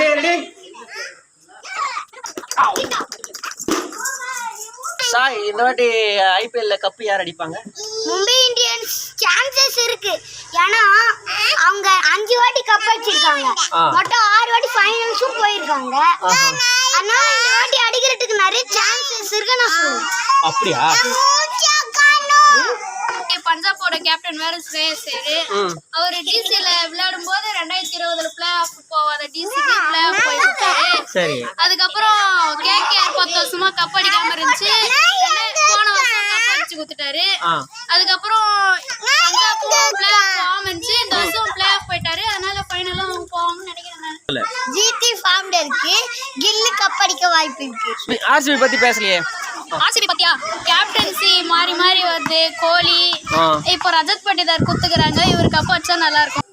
Ready Sai, இந்த வாட்டி ஐபிஎல்ல கப் யார் அடிப்பாங்க? மும்பை இந்தியன்ஸ் சான்சஸ் இருக்கு. ஏன்னா அவங்க 5 வாட்டி கப் அடிச்சிருக்காங்க, மொத்தம் 6 வாட்டி ஃபைனல்ஸும் போயிருக்காங்க. ஆனா இந்த வாட்டி அடிக்கிறதுக்கு நிறைய சான்சஸ் இருக்கு நான் சொல்றேன். அப்படியா? பஞ்சாபோட கேப்டன் வேற ஸ்ரேயஸ் அவரு டிசில விளையாடும் போது 2020 பிளே ஆஃப் போவாத டிசிக்கு பிளே ஆஃப் போயிட்டாரு. சரி. அதுக்கப்புறம் கேகேஆர் 10 வருஷமா கப் அடிக்காம இருந்துச்சு, போன வருஷம் கப் அடிச்சு கொடுத்துட்டாரு. அதுக்கப்புறம் பஞ்சாபும் பிளே ஆஃப் போகாம இருந்துச்சு, இந்த வருஷம் பிளே ஆஃப் போயிட்டாரு. அதனால ஃபைனலும் அவங்க போவாங்கன்னு நினைக்கிறேன். ஜிடி ஃபார்ம்ல இருக்கு, கில்லு கப் அடிக்க வாய்ப்பு இருக்கு. ஆர்சிபி பத்தி பேசலையே? ஆர்சிபி பத்தியா? கேப்டன்சி மாறி மாறி வருது. கோலி இப்போ ரஜத் பட்டிதார் குத்துக்கிறாங்க, இவரு கப் அடிச்சா நல்லா இருக்கும்.